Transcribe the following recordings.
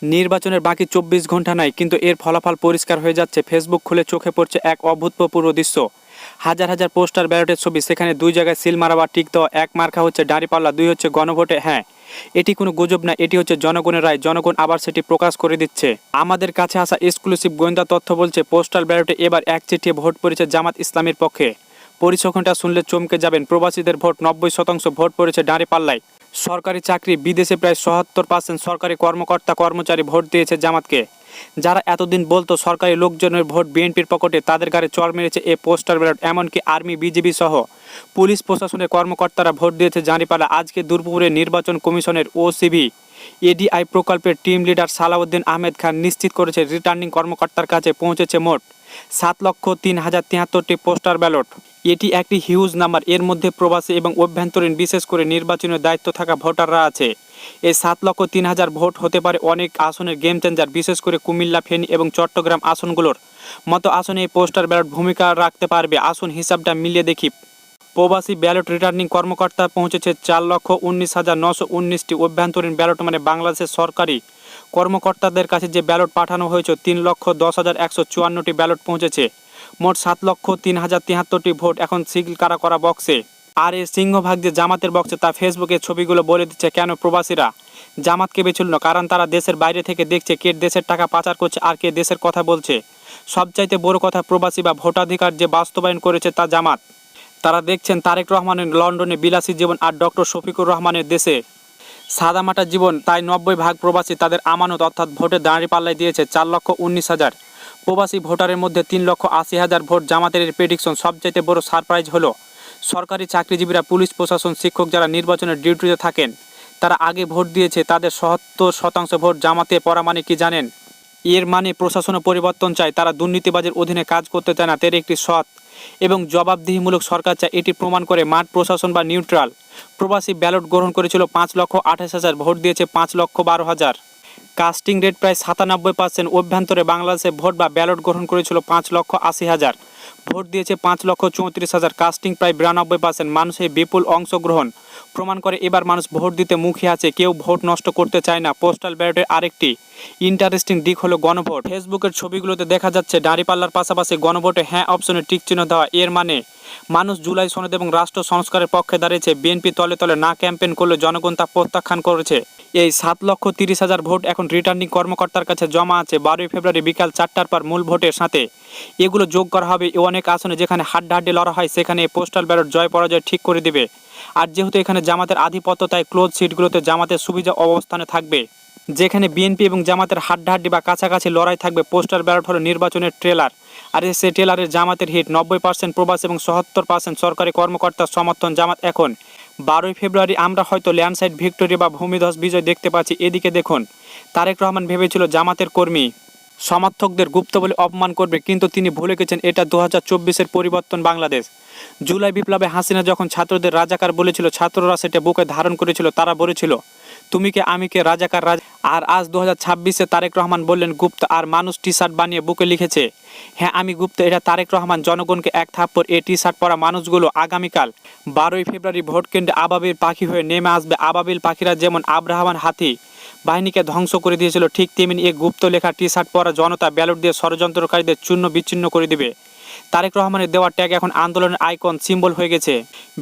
নির্বাচনের বাকি ২৪ ঘন্টা নাই, কিন্তু এর ফলাফল পরিষ্কার হয়ে যাচ্ছে। ফেসবুক খুলে চোখে পড়ছে এক অভূতপূর্ব দৃশ্য। হাজার হাজার পোস্টার, ব্যালটের ছবি, সেখানে দুই জায়গায় সিল মারা বা টিক দেওয়া। এক মার্কা হচ্ছে দাঁড়িপাল্লা, দুই হচ্ছে গণভোটে হ্যাঁ। এটি কোনো গুজব না, এটি হচ্ছে জনগণের রায়। জনগণ আবার সেটি প্রকাশ করে দিচ্ছে। আমাদের কাছে আসা এক্সক্লুসিভ গোয়েন্দা তথ্য বলছে, পোস্টাল ব্যালটে এবার একচেটিয়া ভোট পড়েছে জামাত ইসলামের পক্ষে। পরিসংখ্যানটা শুনলে চমকে যাবেন। প্রবাসীদের ভোট ৯০% ভোট পড়েছে দাঁড়িপাল্লায়। সরকারি চাকরি, বিদেশে প্রায় ৭০% সরকারি কর্মকর্তা কর্মচারী ভোট দিয়েছে জামাতকে। যারা এতদিন বলতো সরকারি লোকজনের ভোট বিএনপির পকেটে, তাদের গাড়ি চড় মেরেছে এ পোস্টার ব্যালট। এমনকি আর্মি, বিজিবি সহ পুলিশ প্রশাসনের কর্মকর্তারা ভোট দিয়েছে দাঁড়িপাল্লা। আজকে দুপুরে নির্বাচন কমিশনের ওসিভি এডিআই প্রকল্পের টিম লিডার সালাউদ্দিন আহমেদ খান নিশ্চিত করেছে, রিটার্নিং কর্মকর্তার কাছে পৌঁছেছে মোট ৭,০৩,০৭৩টি পোস্টার ব্যালট। এটি একটি হিউজ নাম্বার। এর মধ্যে প্রবাসী এবং অভ্যন্তরীণ, বিশেষ করে নির্বাচনের দায়িত্ব থাকা ভোটাররা আছে। এই ৭,০৩,০০০ ভোট হতে পারে অনেক আসনের গেম চেঞ্জার। বিশেষ করে কুমিল্লা, ফেনী এবং চট্টগ্রাম আসনগুলোর মতো আসনে এই পোস্টার ব্যালট ভূমিকা রাখতে পারবে। আসুন হিসাবটা মিলিয়ে দেখি। প্রবাসী ব্যালট রিটার্নিং কর্মকর্তা পৌঁছেছে ৪,১৯,৯১৯টি। অভ্যন্তরীণ ব্যালট মানে বাংলাদেশের সরকারি কর্মকর্তাদের কাছে যে ব্যালট পাঠানো হয়েছে ৩,১০,১৫৪টি ব্যালট পৌঁছেছে। মোট ৭,০৩,০৭৩টি ভোট এখন সিল করা বক্সে। আর এর সিংহভাগ যে জামাতের বক্সে, তা ফেসবুকের ছবিগুলো বলে দিচ্ছে কেন প্রবাসীরা জামাতকে বেছিল না। কারণ তারা দেশের বাইরে থেকে দেখছে কে দেশের টাকা পাচার করছে আর কে দেশের কথা বলছে। সবচাইতে বড় কথা, প্রবাসী বা ভোটাধিকার যে বাস্তবায়ন করেছে তা জামাত। তারা দেখছেন তারেক রহমানের লন্ডনে বিলাসী জীবন আর ডক্টর শফিকুর রহমানের দেশে সাদামাটা জীবন। তাই ৯০% প্রবাসী তাদের আমানত অর্থাৎ ভোটে দাঁড়িপাল্লায় দিয়েছে ৪,১৯,০০০। প্রবাসী ভোটারের মধ্যে ৩,৮০,০০০ ভোট জামাতের। প্রেডিকশন সবচাইতে বড় সারপ্রাইজ হলো, সরকারি চাকরিজীবীরা, পুলিশ প্রশাসন, শিক্ষক যারা নির্বাচনের ডিউটিতে থাকেন, তারা আগে ভোট দিয়েছে। তাদের ৭০% ভোট জামাতে পড়া মানে কি জানেন? এর মানে প্রশাসনে পরিবর্তন চায়। তারা দুর্নীতিবাজের অধীনে কাজ করতে চায় না, তাদের একটি সৎ এবং জবাবদিহিমূলক সরকার চায়। এটি প্রমাণ করে মাঠ প্রশাসন বা নিউট্রাল। প্রবাসী ব্যালট গ্রহণ করেছিল ৫,২৮,০০০, ভোট দিয়েছে ৫,১২,০০০। কাস্টিং রেট প্রায় ৯৭%। অভ্যন্তরে বাংলাদেশে ভোট বা ব্যালট গ্রহণ করেছিল ৫,৮০,০০০, ভোট দিয়েছে ৫,৩৪,০০০। কাস্টিং প্রায় ৯২%। মানুষের বিপুল অংশগ্রহণ প্রমাণ করে এবার মানুষ ভোট দিতে মুখী আছে, কেউ ভোট নষ্ট করতে চায় না। পোস্টাল ব্যালটের আরেকটি ইন্টারেস্টিং দিক হলো গণভোট। ফেসবুকের ছবিগুলোতে দেখা যাচ্ছে দাঁড়িপাল্লার পাশাপাশি গণভোটে হ্যাঁ অপশনে টিক চিহ্ন দেওয়া। এর মানে মানুষ জুলাই সনদ এবং রাষ্ট্র সংস্কারের পক্ষে দাঁড়িয়েছে। বিএনপি তলে তলে না ক্যাম্পেইন করলে জনগণ তা প্রত্যাখ্যান করেছে। এই ৭,৩০,০০০ ভোট এখন রিটার্নিং কর্মকর্তার কাছে জমা আছে। ১২ই ফেব্রুয়ারি বিকাল ৪টার পর মূল ভোটের সাথে এগুলো যোগ করা হবে। অনেক আসনে যেখানে হাড্ডাহাড্ডি লড়া হয়, সেখানে এই পোস্টাল ব্যালট জয় পরাজয় ঠিক করে দিবে। আর যেহেতু এখানে জামাতের আধিপত্য, তাই ক্লোজ সিটগুলোতে জামাতের সুবিধা অবস্থানে থাকবে। যেখানে বিএনপি এবং জামাতের হাড্ডাহাড্ডি বা কাছাকাছি লড়াই থাকবে। পোস্টার ব্যালট হলো নির্বাচনের ট্রেলার, আর সে ট্রেলারের জামাতের হিট। ৯০% প্রবাসী এবং ৭০% সরকারি কর্মকর্তার সমর্থন জামাত। এখন ১২ই ফেব্রুয়ারি আমরা হয়তো ল্যান্ডস্লাইড ভিক্টোরি বা ভূমিধস বিজয় দেখতে পাচ্ছি। এদিকে দেখুন, তারেক রহমান ভেবেছিল জামাতের কর্মী সমর্থকদের গুপ্ত বলে অপমান করবে, কিন্তু তিনি ভুলে গেছেন এটা ২০২৪-এর পরিবর্তন বাংলাদেশ। জুলাই বিপ্লবে হাসিনা যখন ছাত্রদের রাজাকার বলেছিল, ছাত্ররা সেটা বুকে ধারণ করেছিল। তারা বলেছিল তুমি কে আমি কে, রাজাকার রাজা। আর আজ ২০২৬-এ তারেক রহমান বললেন গুপ্ত, আর মানুষ টি শার্ট বানিয়ে বুকে লিখেছে হ্যাঁ আমি গুপ্ত। এটা তারেক রহমান জনগণকে এক থাপ্পড়। এই টি শার্ট পরা মানুষগুলো আগামীকাল ১২ই ফেব্রুয়ারি ভোট কেন্দ্রে আবাবিল পাখি হয়ে নেমে আসবে। আবাবিল পাখিরা যেমন আব্রাহামান হাতি বাহিনীকে ধ্বংস করে দিয়েছিল, ঠিক তেমনি এই গুপ্ত লেখা টি শার্ট পরা জনতা ব্যালট দিয়ে ষড়যন্ত্রকারীদের চূর্ণ বিচ্ছিন্ন করে দিবে। তারেক রহমানের দেওয়া ট্যাগ এখন আন্দোলনের আইকন, সিম্বল হয়ে গেছে।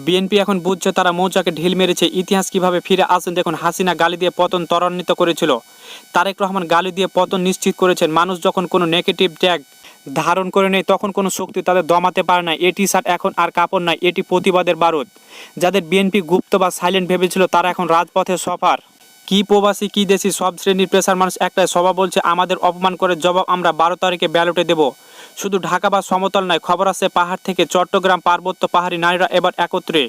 বিএনপি এখন বুঝছে তারা মৌচাকে ঢিল মেরেছে। ইতিহাস কিভাবে ফিরে আসেন দেখুন। হাসিনা গালি দিয়ে পতন ত্বরান্বিত করেছিল, তারেক রহমান গালি দিয়ে পতন নিশ্চিত করেছেন। মানুষ যখন কোনো নেগেটিভ ট্যাগ ধারণ করে নেই, তখন কোনো শক্তি তাদের দমাতে পারে না। এ টি শার্ট এখন আর কাপড় নয়, এটি প্রতিবাদের বারুদ। যাদের বিএনপি গুপ্ত বা সাইলেন্ট ভেবেছিল, তারা এখন রাজপথে সফার। কি প্রবাসী কি দেশি, সব শ্রেণীর পেশার মানুষ একটাই সভা বলছে আমাদের অপমান করে জবাব আমরা ১২ তারিখে ব্যালটে দেব। শুধু ঢাকা বা সমতল নয়, খবর আছে পাহাড় থেকে চট্টগ্রাম, পার্বত্য পাহাড়ি নারীরা এবার একত্রে।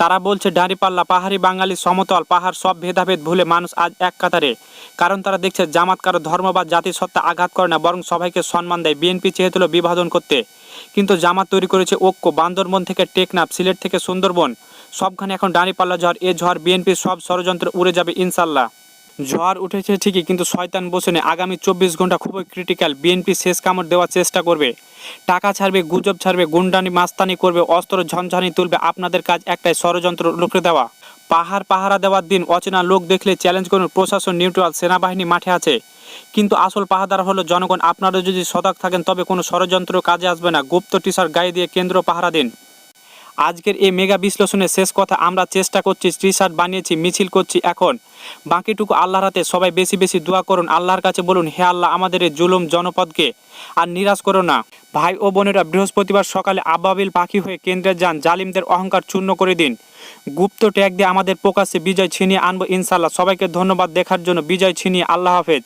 তারা বলছে দাঁড়িপাল্লা, পাহাড়ি, বাঙালি, সমতল, পাহাড় সব ভেদাভেদ ভুলে মানুষ আজ এক কাতারে। কারণ তারা দেখছে জামাত কারো ধর্ম বা জাতিসত্তা আঘাত করে না, বরং সবাইকে সম্মান দেয়। বিএনপি চেয়েছিল বিভাজন করতে, কিন্তু জামাত তৈরি করেছে ঐক্য। বান্দরবন থেকে টেকনাফ, সিলেট থেকে সুন্দরবন, সবখানে এখন দাঁড়িপাল্লা ঝড়। এ ঝড় বিএনপির সব ষড়যন্ত্র উড়ে যাবে ইনশাল্লাহ। ঝড় উঠেছে ঠিকই, কিন্তু শয়তান বসে নেই। আগামী ২৪ ঘন্টা খুবই ক্রিটিক্যাল। বিএনপি শেষ কামড় দেওয়ার চেষ্টা করবে, টাকা ছাড়বে, গুজব ছাড়বে, গুন্ডানি মাস্তানি করবে, অস্ত্র ঝনঝানি তুলবে। আপনাদের কাজ একটাই, ষড়যন্ত্র রুখে দেওয়া। পাহাড় পাহারা দেওয়ার দিন অচেনা লোক দেখলে চ্যালেঞ্জ করুন, প্রশাসন নিউট্রাল, সেনাবাহিনী মাঠে আছে। কিন্তু আসল পাহারাদার হলো জনগণ। আপনারা যদি সজাগ থাকেন তবে কোনো ষড়যন্ত্র কাজে আসবে না। গুপ্ত টিচার গায়ে দিয়ে কেন্দ্র পাহারা দিন। আজকের এই মেগা বিশ্লেষণের শেষ কথা, আমরা চেষ্টা করছি, টি শার্ট বানিয়েছি, মিছিল করছি, এখন বাকিটুকু আল্লাহর হাতে। সবাই বেশি বেশি দোয়া করুন, আল্লাহর কাছে বলুন, হে আল্লাহ, আমাদের এই জুলুম জনপদকে আর নিরাশ করো না। ভাই ও বোনেরা, বৃহস্পতিবার সকালে আবাবিল পাখি হয়ে কেন্দ্রে যান, জালিমদের অহংকার চূর্ণ করে দিন। গুপ্ত ট্যাগ দিয়ে আমাদের প্রকাশ্যে বিজয় ছিনিয়ে আনবো ইনশাল্লাহ। সবাইকে ধন্যবাদ দেখার জন্য। বিজয় ছিনিয়ে, আল্লাহ হাফেজ।